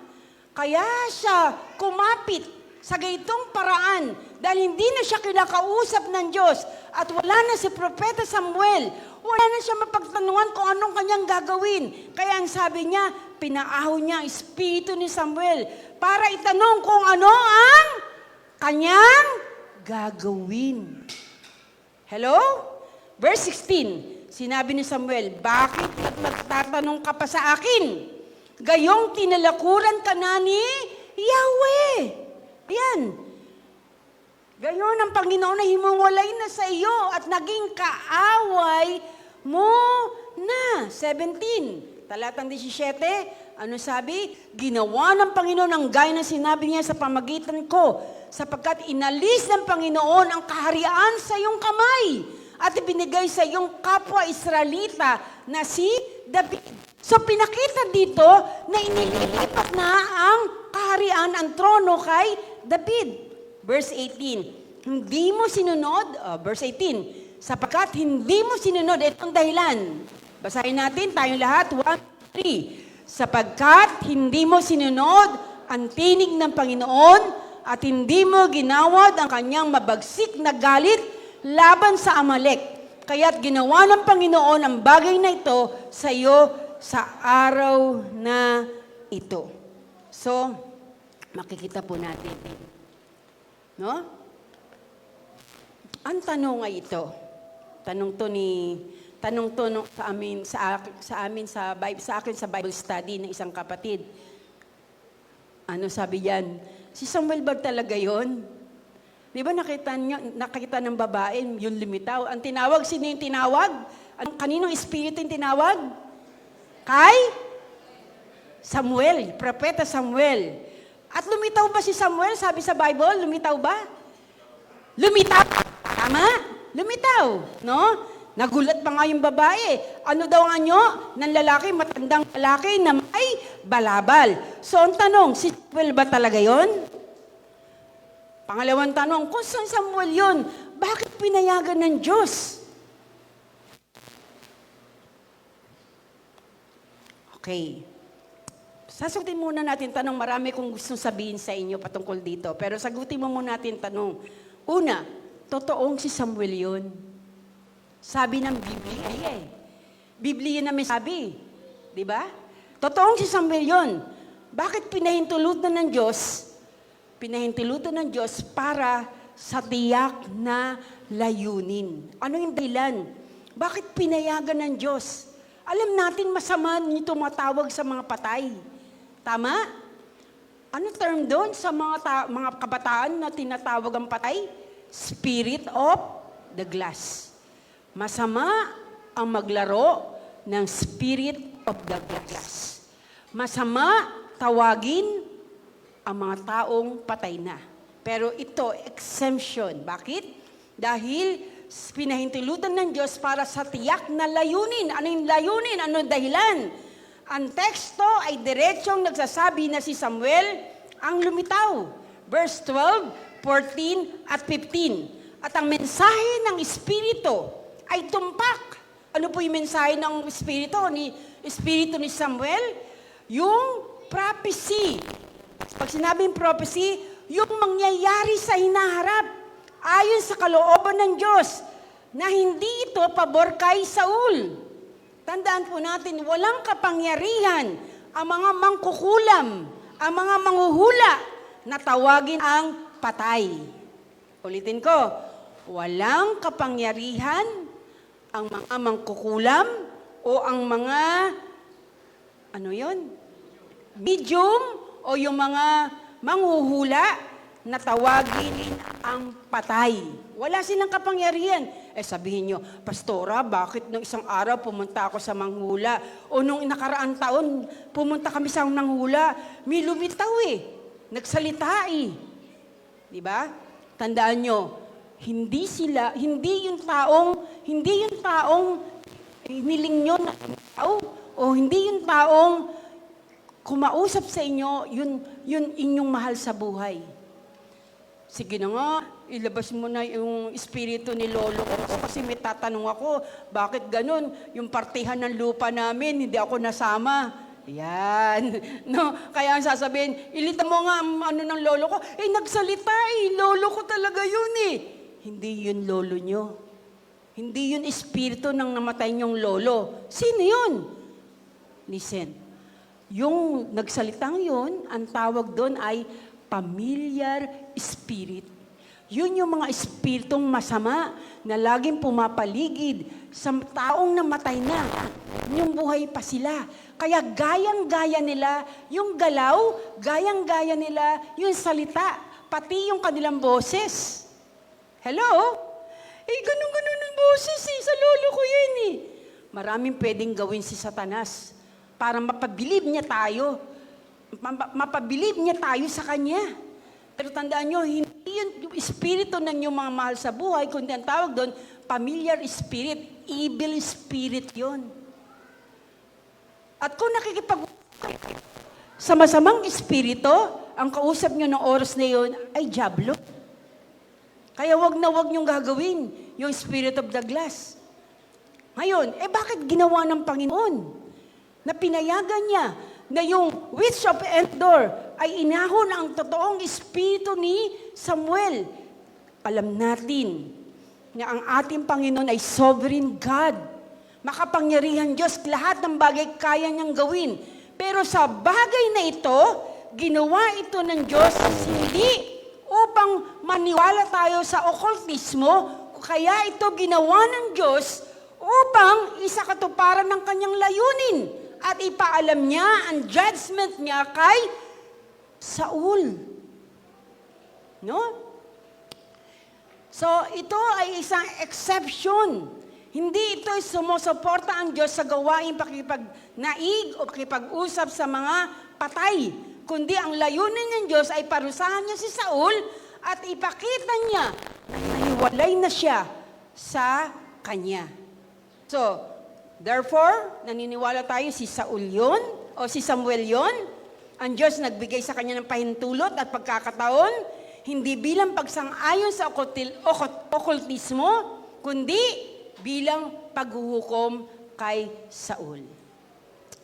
Kaya siya kumapit sa gaytong paraan dahil hindi na siya kinakausap ng Diyos at wala na si Propeta Samuel. Wala na siya mapagtanungan kung anong kanyang gagawin. Kaya ang sabi niya, pinaahon niya ang espiritu ni Samuel para itanong kung ano ang kanyang gagawin. Hello? Verse 16, sinabi ni Samuel, bakit at magtatanong ka pa sa akin? Gayong tinalakuran ka na ni Yahweh. Ayan. Gayon ang Panginoon na himawalay na sa iyo at naging kaaway mo na. 17, talatang 17, ano sabi? Ginawa ng Panginoon ang gaya ng sinabi niya sa pamagitan ko, sapagkat inalis ng Panginoon ang kaharian sa iyong kamay at ibinigay sa iyong kapwa Israelita na si David. So pinakita dito na inilipat na ang kaharian, ang trono kay David. Verse 18, hindi mo sinunod, verse 18, sapagkat hindi mo sinunod, itong dahilan. Basahin natin, tayong lahat, 1, 3. Sapagkat hindi mo sinunod ang tinig ng Panginoon at hindi mo ginawad ang kanyang mabagsik na galit laban sa Amalek. Kaya't ginawa ng Panginoon ang bagay na ito sa iyo sa araw na ito. So, makikita po natin. No? Ang tanong ay ito. Tanong to sa akin sa Bible study ng isang kapatid. Ano sabi diyan? Si Samuel ba talaga 'yon? 'Di ba nakita ng babae yung lumitaw? Ang tinawag, sino yung tinawag? Kaninong espiritu yung tinawag? Kay Samuel, propeta Samuel. At lumitaw ba si Samuel? Sabi sa Bible, lumitaw ba? Lumitaw. Tama? Lumitaw. No? Nagulat pa nga yung babae. Ano daw ang anyo ng lalaki, matandang lalaki na may balabal. So ang tanong, si Samuel ba talaga yon? Pangalawang tanong, kung saan Samuel yon, bakit pinayagan ng Diyos? Okay. Sasagutin muna natin tanong, marami kong gustong sabihin sa inyo patungkol dito. Pero sagutin mo muna natin tanong. Una, totoong si Samuel yun. Sabi ng Biblia eh. Biblia na may sabi. Di ba? Totoong si Samuel yun. Bakit pinahintulutan ng Diyos? Pinahintulutan ng Diyos para sa tiyak na layunin. Ano yung dahilan? Bakit pinayagan ng Diyos? Alam natin masama nito tumatawag sa mga patay. Tama? Ano term doon sa mga kabataan na tinatawag ang patay? Spirit of the glass. Masama ang maglaro ng spirit of the glass. Masama tawagin ang mga taong patay na. Pero ito, exemption. Bakit? Dahil pinahintulutan ng Diyos para sa tiyak na layunin. Ano yung layunin? Ano yung dahilan? Ang teksto ay diretsong nagsasabi na si Samuel ang lumitaw. Verse 12, 14, at 15. At ang mensahe ng Espiritu ay tumpak. Ano po yung mensahe ng Espiritu ni Samuel? Yung prophecy. Pag sinabing prophecy, yung mangyayari sa hinaharap ayon sa kalooban ng Diyos na hindi ito pabor kay Saul. Tandaan po natin, walang kapangyarihan ang mga mangkukulam, ang mga manghuhula na tawagin ang patay. Ulitin ko, walang kapangyarihan ang mga mangkukulam o ang mga, medium o yung mga manghuhula na tawagin ang patay. Wala silang kapangyarihan. Sabihin nyo, Pastora, bakit nung isang araw pumunta ako sa manghula? O nung nakaraang taon, pumunta kami sa manghula, may lumitaw nagsalita Di ba? Tandaan nyo, hindi yung taong hiniling nyo na tao, o hindi yung taong kumausap sa inyo, yun inyong mahal sa buhay. Sige na nga, ilabas mo na yung espiritu ni Lolo ko kasi may tatanong ako, bakit ganun? Yung partihan ng lupa namin, hindi ako nasama. Yan. No? Kaya ang sasabihin, ilita mo nga ang ng lolo ko. Nagsalita lolo ko talaga yun Hindi yun lolo nyo. Hindi yun espiritu ng namatay nyong lolo. Sino yun? Listen. Yung nagsalitang yun, ang tawag doon ay familiar spirit. Yun yung mga espiritong masama na laging pumapaligid sa taong namatay na. Yung buhay pa sila. Kaya gayang-gaya nila yung galaw, gayang-gaya nila yung salita, pati yung kanilang boses. Hello? Ganun-ganun ang boses sa lolo ko yun Maraming pwedeng gawin si Satanas para mapabilib niya tayo. Mapabilib niya tayo sa kanya. Pero tandaan nyo, hindi yun yung espiritu ng inyong mga mahal sa buhay, kundi ang tawag doon, familiar spirit, evil spirit yon. At kung nakikipag sa masamang espiritu, ang kausap nyo ng oras na yun ay diablo. Kaya wag na wag nyong gagawin yung spirit of the glass. Ngayon, bakit ginawa ng Panginoon? Na pinayagan niya na yung witch of Endor ay inahon ang totoong espiritu ni Samuel. Alam natin na ang ating Panginoon ay sovereign God. Makapangyarihan Diyos, lahat ng bagay kaya niyang gawin. Pero sa bagay na ito, ginawa ito ng Diyos hindi upang maniwala tayo sa okultismo, kaya ito ginawa ng Diyos upang isakatuparan ng kanyang layunin at ipaalam niya ang judgment niya kay Saul. No? So, ito ay isang exception. Hindi ito sumusuporta ang Diyos sa gawain pakipag-naig o pakipag-usap sa mga patay. Kundi ang layunin ng Diyos ay parusahan niya si Saul at ipakita niya na naiwalay na siya sa kanya. So, therefore, naniniwala tayo si Saul yun o si Samuel yun. Ang Diyos nagbigay sa kanya ng pahintulot at pagkakataon, hindi bilang pagsang-ayon sa okultismo, kundi bilang paghuhukom kay Saul.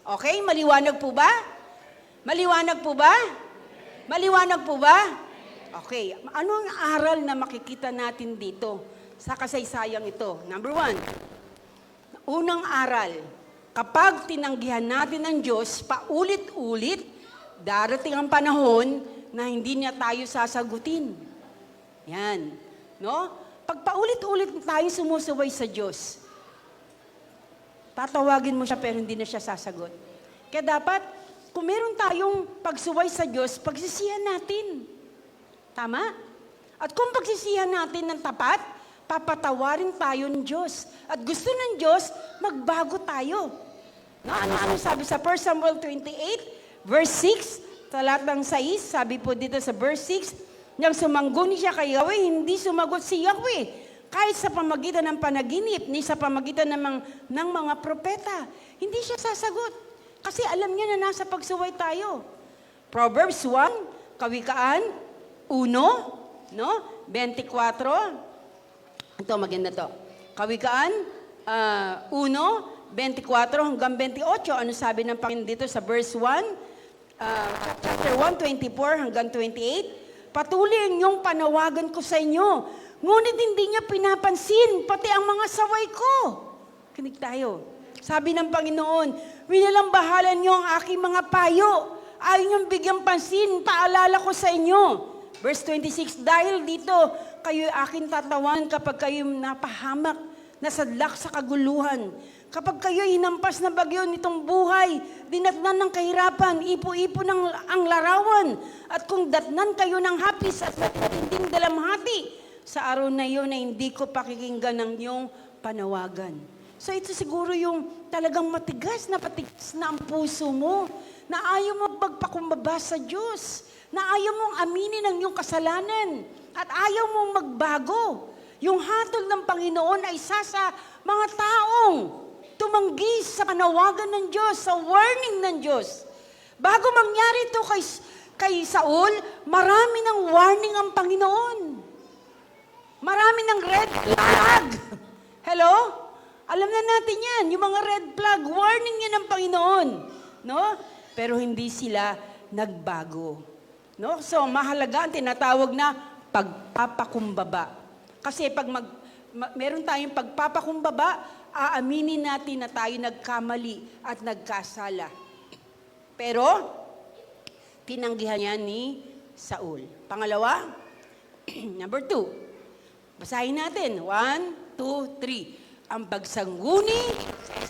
Okay? Maliwanag po ba? Maliwanag po ba? Maliwanag po ba? Okay. Ano ang aral na makikita natin dito sa kasaysayang ito? Number 1, unang aral, kapag tinanggihan natin ang Diyos paulit-ulit, darating ang panahon na hindi niya tayo sasagutin. Yan. No? Pag paulit-ulit tayo sumusuway sa Diyos, tatawagin mo siya pero hindi na siya sasagot. Kaya dapat, kung meron tayong pagsuway sa Diyos, pagsisihan natin. Tama? At kung pagsisihan natin ng tapat, papatawarin tayo ng Diyos. At gusto ng Diyos, magbago tayo. No? Ano sabi sa 1 Samuel 28, verse 6, talatang 6, sabi po dito sa verse 6, nang sumangguni siya kay Yahweh, hindi sumagot si Yahweh. Kahit sa pamagitan ng panaginip, ni sa pamagitan ng mga propeta, hindi siya sasagot. Kasi alam niya na nasa pagsuway tayo. Proverbs 1, Kawikaan 1, no? 24. Ito, maganda to. Kawikaan 1, 24 hanggang 28. Ano sabi ng Panginoon dito sa verse 1? Chapter 1, 24 hanggang 28. Patuloy yung panawagan ko sa inyo. Ngunit hindi niya pinapansin, pati ang mga saway ko. Kinig tayo. Sabi ng Panginoon, winalambahalan niyo ang aking mga payo. Ayaw niyong bigyang pansin, paalala ko sa inyo. Verse 26, dahil dito, kayo'y aking tatawan kapag kayo'y napahamak, nasadlak sa kaguluhan. Kapag kayo'y hinampas na bagyo nitong buhay, dinatnan ng kahirapan, ipo-ipo ang larawan. At kung datnan kayo ng hapis at matinding dalamhati, sa araw na iyon ay hindi ko pakikinggan ng iyong panawagan. So ito siguro yung talagang matigas na ang puso mo, na ayaw mo magpakumbaba sa Diyos, na ayaw mong aminin ang iyong kasalanan, at ayaw mong magbago. Yung hatol ng Panginoon ay sa mga taong tumanggi sa panawagan ng Diyos, sa warning ng Diyos. Bago mangyari ito kay Saul, marami ng warning ang Panginoon. Marami ng red flag. Hello? Alam na natin yan, yung mga red flag, warning yan ng Panginoon. No? Pero hindi sila nagbago. No? So, mahalaga ang tinatawag na pagpapakumbaba. Kasi pag meron tayong pagpapakumbaba, aaminin natin na tayo nagkamali at nagkasala. Pero, tinanggihan niya ni Saul. Pangalawa, number 2. Basahin natin. 1, 2, 3. Ang pagsangguni,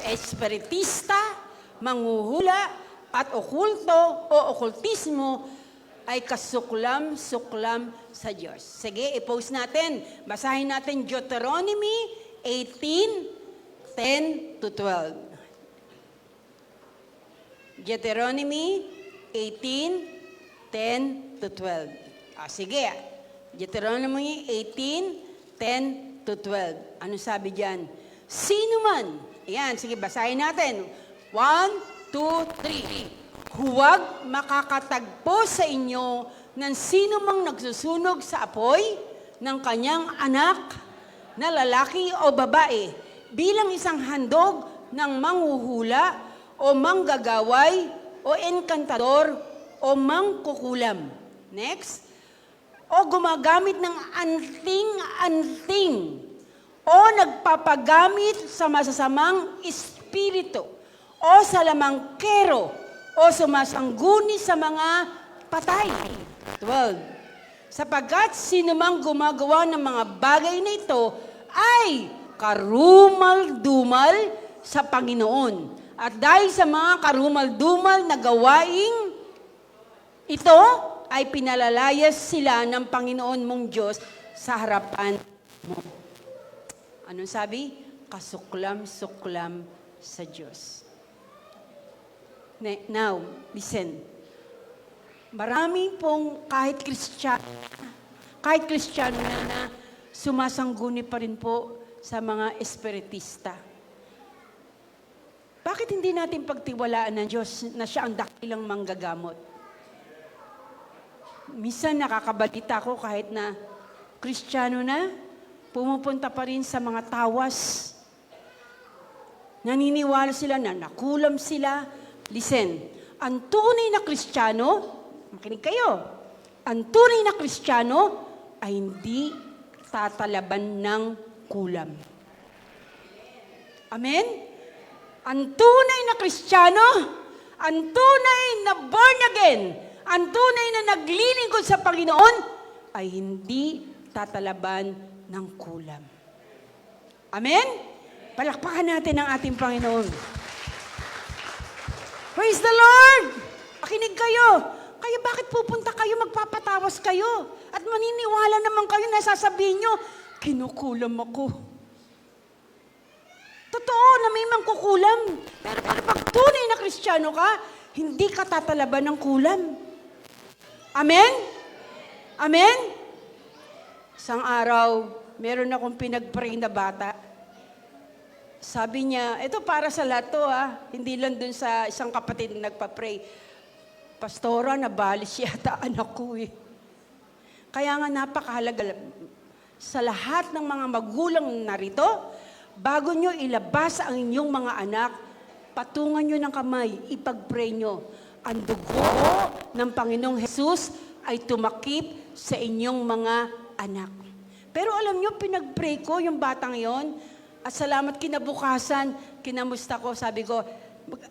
espiritista, manghuhula, at okulto o okultismo ay kasuklam-suklam sa Diyos. Sige, i-post natin. Basahin natin Deuteronomy 18:10-12. Deuteronomy 18:10-12. Sige. Deuteronomy 18:10-12. Ano sabi diyan? Sino man, ayan, sige, basahin natin. 1, 2, 3. Huwag makakatagpo sa inyo ng sino mang nagsusunog sa apoy ng kanyang anak na lalaki o babae bilang isang handog ng manghuhula o manggagaway o enkantador o mangkukulam. Next. O gumagamit ng anting-anting o nagpapagamit sa masasamang espiritu o sa lamangkero o sumasangguni sa mga patay. 12. Sapagkat sinumang gumagawa ng mga bagay na ito ay karumal-dumal sa Panginoon. At dahil sa mga karumal-dumal na gawaing ito, ay pinalalayas sila ng Panginoon mong Diyos sa harapan mo. Anong sabi? Kasuklam-suklam sa Diyos. Now, listen. Marami pong kahit Kristiyano na sumasangguni pa rin po sa mga espiritista. Bakit hindi natin pagtiwalaan ng Diyos na siya ang dakilang manggagamot? Minsan nakakabalita ko kahit na Kristiyano na, pumupunta pa rin sa mga tawas. Naniniwala sila na nakulam sila. Listen, ang tunay na Kristiyano, makinig kayo, ang tunay na Kristiyano ay hindi tatalaban ng kulam. Amen? Ang tunay na Kristiyano, ang tunay na born again, ang tunay na naglilingkod sa Panginoon, ay hindi tatalaban ng kulam. Amen? Palakpakan natin ang ating Panginoon. Praise the Lord! Pakinig kayo. Kaya bakit pupunta kayo, magpapatawas kayo? At maniniwala naman kayo na sasabihin nyo, kinukulam ako. Totoo na may mangkukulam. Pero pag tunay na Kristiyano ka, hindi ka tatalaban ng kulam. Amen? Amen? Isang araw, meron akong pinag-pray na bata. Sabi niya, ito para sa lahat to hindi lang dun sa isang kapatid na nagpa-pray. Pastora, nabalis yata anak ko Kaya nga napakahalaga sa lahat ng mga magulang narito, bago nyo ilabas ang inyong mga anak, patungan nyo ng kamay, ipag-pray nyo. Ang dugo ng Panginoong Jesus ay tumakip sa inyong mga anak. Pero alam nyo, pinag-pray ko yung batang yon, at salamat kinabukasan, kinamusta ko, sabi ko,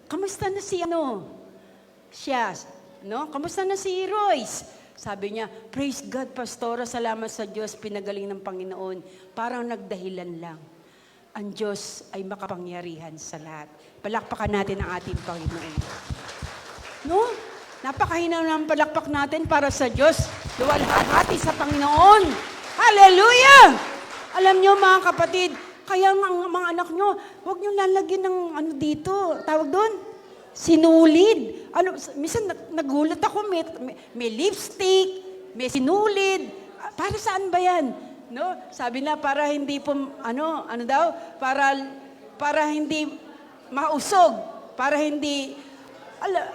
kamusta na si siya, kamusta na si Royce? Sabi niya, praise God, Pastora, salamat sa Diyos, pinagaling ng Panginoon. Parang nagdahilan lang. Ang Diyos ay makapangyarihan sa lahat. Palakpakan natin ang ating Panginoon. Napakahina ng palakpak natin para sa Diyos. Luwalhati sa Panoon. Hallelujah! Alam nyo mga kapatid, kaya nga mga anak nyo, huwag nyo lalagyan ng dito, tawag doon, sinulid. Minsan nagulat ako, may lipstick, may sinulid. Para saan ba yan? Sabi na para hindi po, para hindi mausog, para hindi,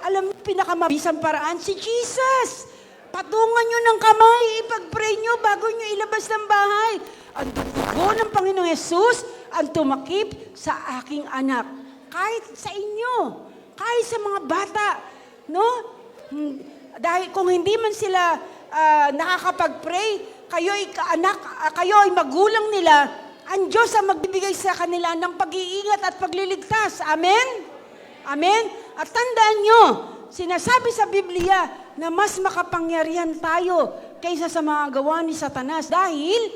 alam mo, pinakamabisang paraan, si Jesus. Patungan nyo ng kamay, ipag-pray nyo bago nyo ilabas ng bahay. Ang dugo ng Panginoong Jesus ang tumakip sa aking anak. Kahit sa inyo, kahit sa mga bata, Dahil kung hindi man sila nakakapag-pray, kayo ay magulang nila, ang Diyos ang magbibigay sa kanila ng pag-iingat at pagliligtas. Amen? Amen? At tandaan nyo, Sinasabi sa Biblia na mas makapangyarihan tayo kaysa sa mga gawa ni Satanas dahil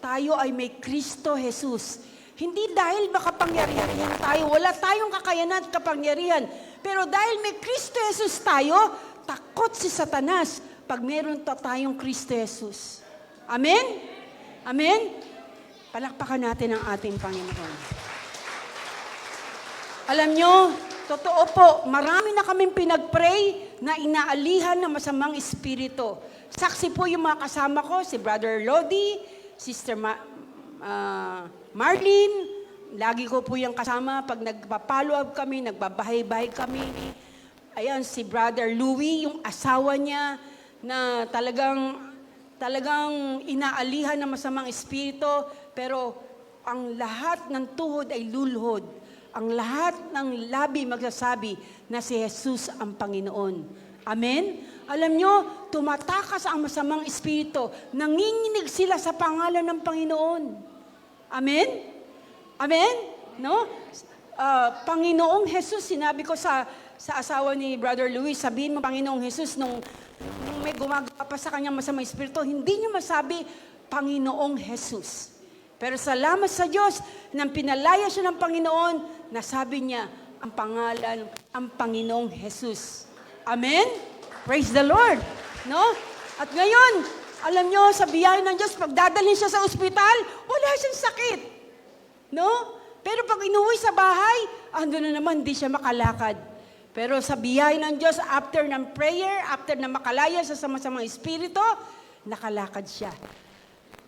tayo ay may Kristo Jesus. Hindi dahil makapangyarihan tayo, wala tayong kakayanan at kapangyarihan. Pero dahil may Kristo Jesus tayo, takot si Satanas pag meron tayong Kristo Jesus. Amen? Amen? Palakpakan natin ang ating Panginoon. Alam nyo, totoo po, marami na kaming pinag-pray na inaalihan ng masamang espiritu. Saksi po yung mga kasama ko, si Brother Lodi, Sister Marlene, lagi ko po yung kasama pag nagpa-follow up kami, nagbabahay-bahay kami. Ayan, si Brother Louie, yung asawa niya na talagang inaalihan ng masamang espiritu, pero ang lahat ng tuhod ay lulhod. Ang lahat ng labi magsasabi na si Jesus ang Panginoon. Amen? Alam nyo, tumatakas ang masamang espiritu. Nanginginig sila sa pangalan ng Panginoon. Amen? Amen? No? Panginoong Jesus, sinabi ko sa asawa ni Brother Luis, sabihin mo, Panginoong Jesus, nung may gumagawa pa sa kanyang masamang espiritu, hindi niyo masabi, Panginoong Jesus. Pero salamat sa Diyos, nang pinalaya siya ng Panginoon, nasabi niya ang pangalan, ang Panginoong Jesus. Amen? Praise the Lord. No? At ngayon, alam nyo, sa biyaya ng Diyos, pag dadalhin siya sa ospital, wala siyang sakit. No? Pero pag inuwi sa bahay, ando na naman, di siya makalakad. Pero sa biyaya ng Diyos, after ng prayer, after na makalaya sa sama-samang espiritu, nakalakad siya.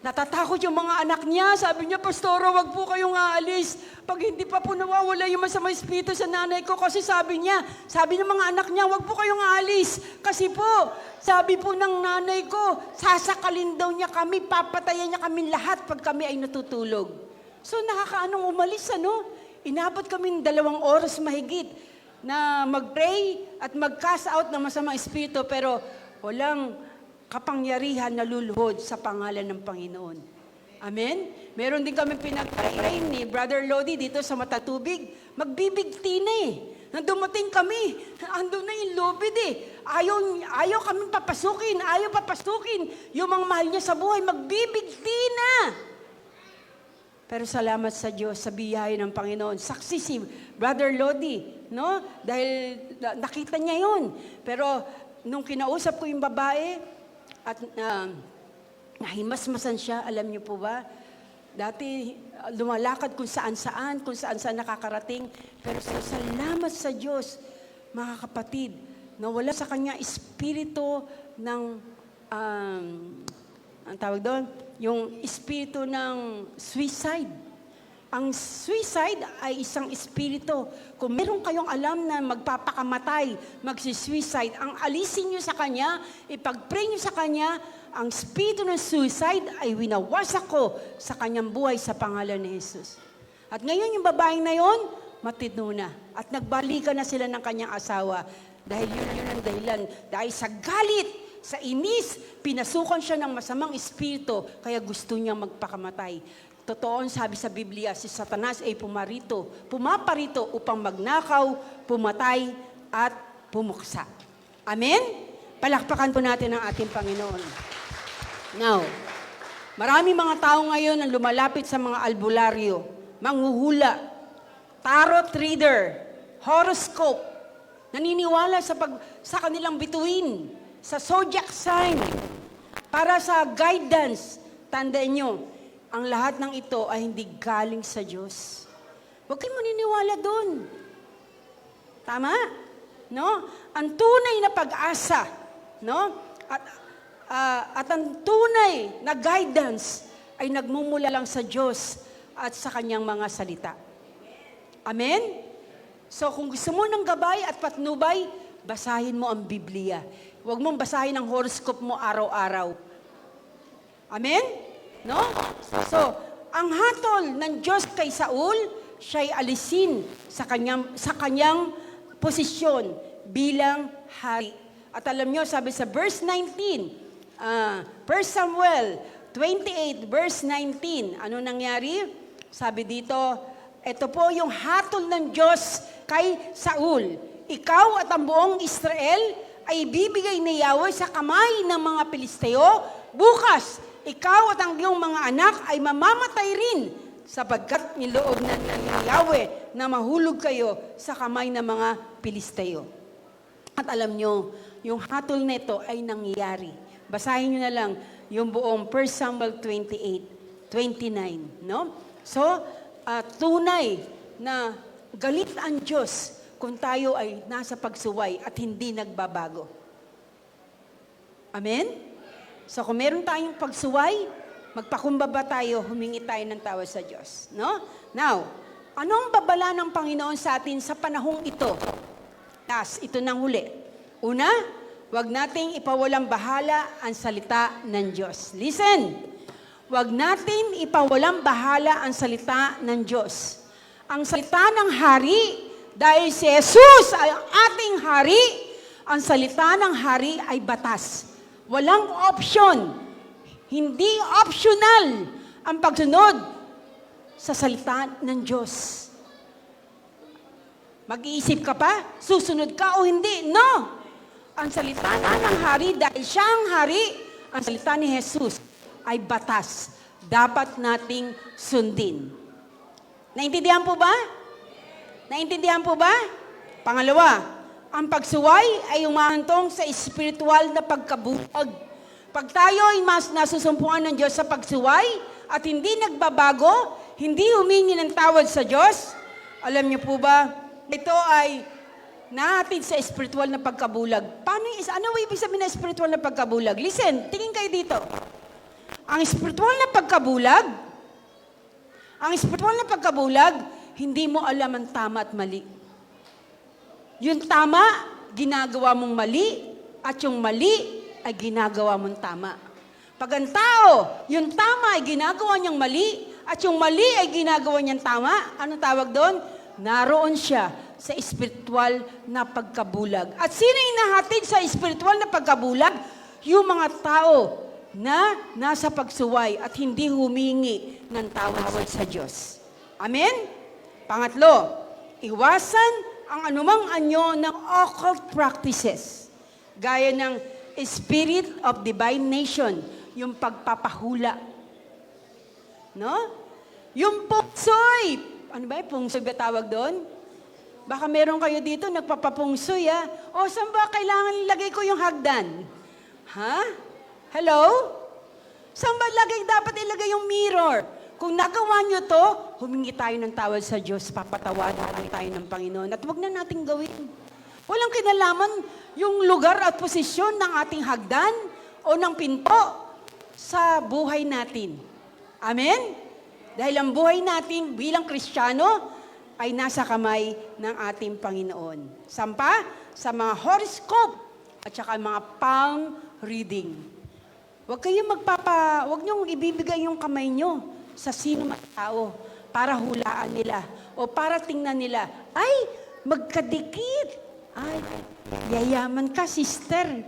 Natatakot yung mga anak niya. Sabi niya, Pastoro, wag po kayong aalis. Pag hindi pa po nawawala yung masamang espiritu sa nanay ko. Kasi sabi ng mga anak niya, wag po kayong aalis. Kasi po, sabi po ng nanay ko, sasakalin daw niya kami, papatayan niya kami lahat pag kami ay natutulog. So nakakaanong umalis, ano? Inabot kami 2 oras mahigit na mag-pray at mag-cast out ng masamang espiritu, pero walang kapangyarihan na luluhod sa pangalan ng Panginoon. Amen? Meron din kami pinag-pray ni Brother Lodi dito sa Matatubig. Magbibigti na eh. Nang dumating kami, andun na yung lubid eh. Ayaw kami papasukin, ayaw papasukin. Yung mga mahal niya sa buhay, magbibigti na. Pero salamat sa Diyos, sa biyaya ng Panginoon. Saksi si Brother Lodi, no? Dahil nakita niya yun. Pero nung kinausap ko yung babae, at nahimasmasan siya, alam niyo po ba? Dati lumalakad kung saan-saan nakakarating. Pero salamat sa Diyos, mga kapatid, na wala sa kanya espiritu ng, ang tawag doon, yung espiritu ng suicide. Ang suicide ay isang espiritu. Kung meron kayong alam na magpapakamatay, magsi-suicide, ang alisin nyo sa kanya, ipag-pray nyo sa kanya, ang espiritu ng suicide ay winawasak ko sa kanyang buhay sa pangalan ni Jesus. At ngayon yung babaeng na yon, matino na. At nagbalikan na sila ng kanyang asawa. Dahil yun ang dahilan. Dahil sa galit, sa inis, pinasukan siya ng masamang espiritu, kaya gusto niyang magpakamatay. Totoo, sabi sa Biblia, si Satanas ay pumaparito upang magnakaw, pumatay, at pumuksa. Amen? Palakpakan po natin ang ating Panginoon. Now, marami mga tao ngayon ang lumalapit sa mga albularyo, manghuhula, tarot reader, horoscope, naniniwala sa kanilang bituin, sa zodiac sign, para sa guidance. Tandaan nyo, ang lahat ng ito ay hindi galing sa Diyos. Huwag kayong maniniwala doon. Tama? No? Ang tunay na pag-asa, no? At ang tunay na guidance ay nagmumula lang sa Diyos at sa kanyang mga salita. Amen? So kung gusto mo ng gabay at patnubay, basahin mo ang Biblia. Huwag mong basahin ang horoscope mo araw-araw. Amen? No? So, ang hatol ng Diyos kay Saul, siya'y alisin sa kanyang posisyon bilang hari. At alam nyo, sabi sa verse 19, 1 Samuel 28, verse 19, ano nangyari? Sabi dito, ito po yung hatol ng Diyos kay Saul. ikaw at ang buong Israel ay ibibigay ni Yahweh sa kamay ng mga Pilisteo. Bukas, ikaw at ang iyong mga anak ay mamamatay rin sapagkat niloob na ni Yahweh na mahulog kayo sa kamay ng mga Pilisteo. At alam nyo, yung hatol nito ay nangyayari. Basahin nyo na lang yung buong 1 Samuel 28:29, no? So, tunay na galit ang Diyos kung tayo ay nasa pagsuway at hindi nagbabago. Amen? So, kung meron tayong pagsuway, magpakumbaba tayo, humingi tayo ng tawad sa Diyos, no? Now, anong babala ng Panginoon sa atin sa panahong ito? Ito nang huli. Una, wag nating ipawalang bahala ang salita ng Diyos. Listen, wag natin ipawalang bahala ang salita ng Diyos. Ang salita ng hari, dahil si Jesus ay ating hari, ang salita ng hari ay batas. Walang option. Hindi optional ang pagsunod sa salita ng Diyos. Mag-iisip ka pa? Susunod ka o hindi? No! Ang salita ng hari, dahil siya ang hari, ang salita ni Jesus ay batas. Dapat nating sundin. Naintindihan po ba? Naintindihan po ba? Pangalawa, ang pagsuway ay umahantong sa espiritual na pagkabulag. Pag tayo ay mas nasusumpungan ng Diyos sa pagsuway at hindi nagbabago, hindi humingi ng tawad sa Diyos, alam niyo po ba, ito ay natin sa espiritual na pagkabulag. Ano ibig sabihin na espiritual na pagkabulag? Listen, tingin kayo dito. Ang espiritual na pagkabulag, hindi mo alam ang tama at mali. Yung tama, ginagawa mong mali, at yung mali ay ginagawa mong tama. Pag ang tao, yung tama ay ginagawa niyang mali, at yung mali ay ginagawa niyang tama, ano tawag doon? Naroon siya sa espiritual na pagkabulag. At sino yung nahatid sa espiritual na pagkabulag? Yung mga tao na nasa pagsuway at hindi humingi ng tawad sa Diyos. Amen? Pangatlo, iwasan ang anumang anyo ng occult practices, gaya ng spirit of divination, yung pagpapahula. No? Yung pungsoy. Ano ba yung pungsoy ba tawag doon? Baka meron kayo dito, nagpapapungsoy, ha? O, saan ba kailangan ilagay ko yung hagdan? Ha? Hello? Saan ba dapat ilagay yung mirror? Kung nagawa nyo to, humingi tayo ng tawad sa Diyos, papatawanan tayo ng Panginoon. At huwag na natin gawin. Walang kinalaman yung lugar at posisyon ng ating hagdan o ng pinto sa buhay natin. Amen? Dahil ang buhay natin bilang Kristiyano ay nasa kamay ng ating Panginoon. Sampa, sa mga horoscope at saka mga palm reading. Huwag niyong ibibigay yung kamay nyo sa sino man tao para hulaan nila o para tingnan nila, ay, magkadikit. Ay, yayaman ka, sister.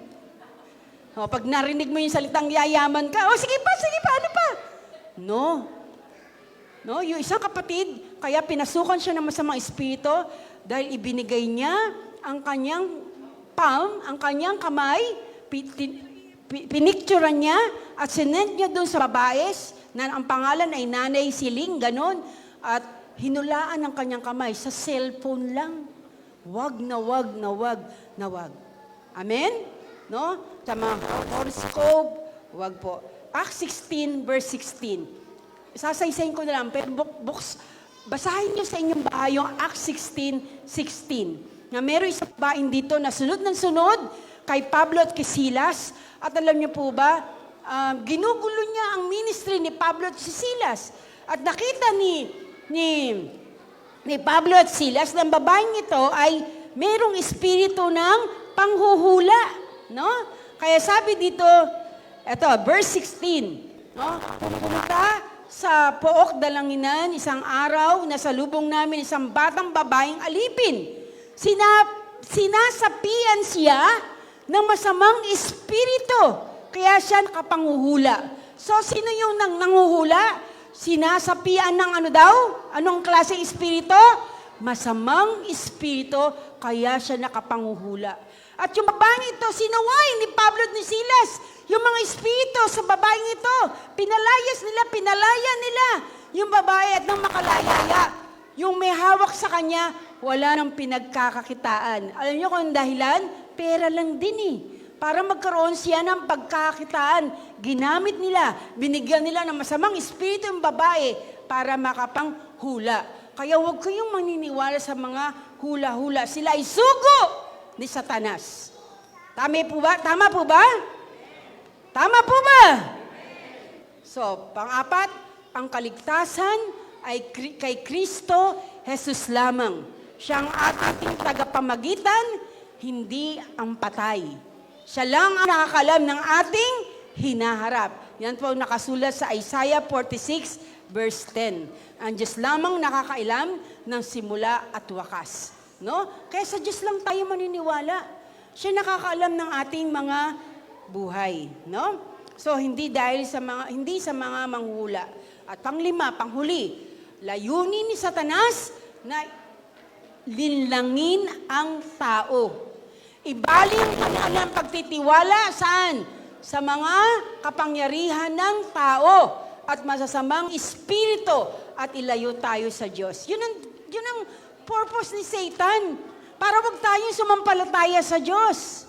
O, pag narinig mo yung salitang yayaman ka, sige pa, ano pa? No, yung isang kapatid, kaya pinasukan siya ng masamang espiritu dahil ibinigay niya ang kanyang palm, ang kanyang kamay, pinicturean niya at sinend niya doon sa babaes na ang pangalan ay Nanay Siling, ganon, at hinulaan ang kanyang kamay sa cellphone lang. Wag. Amen? No? Sa mga horoscope, wag po. Acts 16, verse 16. Sasaysayin ko na lang, pero basahin niyo sa inyong bahay yung Acts 16:16. Na meron isang babaeng dito na sunod ng sunod kay Pablo at kay Silas. At alam niyo po ba, ginugulo niya ang ministry ni Pablo at si Silas. At nakita ni Pablo at Silas na ang babaeng ito ay merong espiritu ng panghuhula. No? Kaya sabi dito, eto, verse 16. No? Pumunta sa Pook Dalanginan, isang araw, nasa lubong namin isang batang babaeng alipin. Sinasapian siya ng masamang espiritu, kaya siya nakapanguhula. So, sino yung nanguhula? Sinasapian ng ano daw? Anong klaseng espiritu? masamang espiritu, kaya siya nakapanguhula. At yung babaeng ito, sinaway ni Pablo at ni Silas. Yung mga espiritu sa babaeng ito, pinalaya nila yung babae at nang makalaya. Yung may hawak sa kanya, wala nang pinagkakakitaan. Alam niyo kung dahilan? Pera lang din eh. Para magkaroon siya ng pagkakakitaan, ginamit nila, binigyan nila ng masamang espiritu yung babae para makapanghula. Kaya huwag kayong maniniwala sa mga hula-hula. Sila ay sugo ni Satanas. Tama po ba? Tama po ba? Tama po ba? So, pang-apat, ang kaligtasan ay kay Kristo Jesus lamang. Siya ang ating tagapamagitan, hindi ang patay. Siya lang ang nakakalam ng ating hinaharap. Yan po nakasulat sa Isaiah 46, verse 10. Ang Diyos lamang nakakailam ng simula at wakas. No? Kaya sa Diyos lang tayo maniniwala. Siya nakakaalam ng ating mga buhay. No? So, hindi sa mga manghula. At panglima, panghuli, layunin ni Satanas na linlangin ang tao. Ibaling ang pagtitiwala saan? Sa mga kapangyarihan ng tao at masasamang espiritu at ilayo tayo sa Diyos. Yun ang purpose ni Satan. Para wag tayong sumampalataya sa Diyos.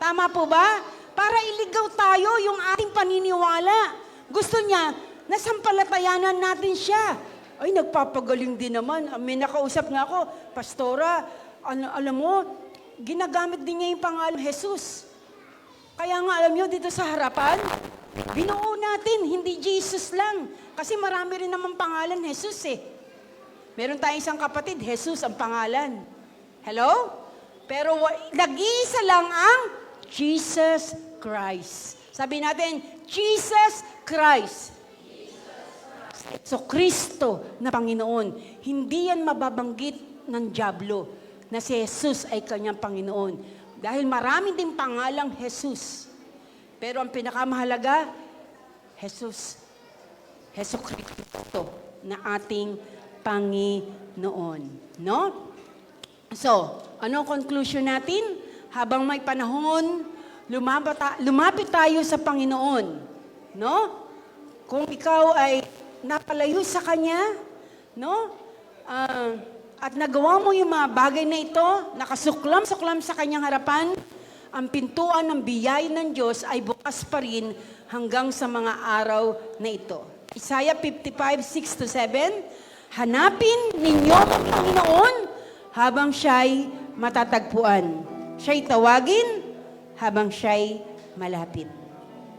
Tama po ba? Para iligaw tayo yung ating paniniwala. Gusto niya, nasampalatayanan natin siya. Ay, nagpapagaling din naman. May nakausap nga ako, Pastora, alam mo, ginagamit din niya yung pangalan Jesus. Kaya nga, alam niyo, dito sa harapan, binuo natin, hindi Jesus lang. Kasi marami rin naman pangalan Jesus eh. Meron tayong isang kapatid, Jesus ang pangalan. Hello? Pero nag-iisa lang ang Jesus Christ. Sabi natin, Jesus Christ. So, Kristo na Panginoon. Hindi yan mababanggit ng dyablo na si Jesus ay kanyang Panginoon. Dahil marami din pangalang Jesus. Pero ang pinakamahalaga, Jesus Kristo na ating Panginoon. No? So, anong conclusion natin? Habang may panahon, lumapit tayo sa Panginoon. No? Kung ikaw ay napalayo sa Kanya, no? At nagawa mo yung mga bagay na ito, nakasuklam-suklam sa Kanyang harapan, ang pintuan ng biyaya ng Diyos ay bukas pa rin hanggang sa mga araw na ito. Isaiah 55:6-7, hanapin ninyo ang Panginoon habang siya'y matatagpuan. Siya'y tawagin habang siya'y malapit.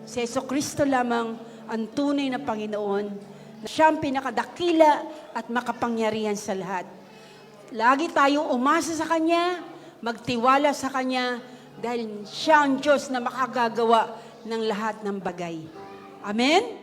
Si Jesucristo lamang ang tunay na Panginoon, na siya ang pinakadakila at makapangyarihan sa lahat. Lagi tayong umasa sa Kanya, magtiwala sa Kanya, dahil siya ang Diyos na makagagawa ng lahat ng bagay. Amen?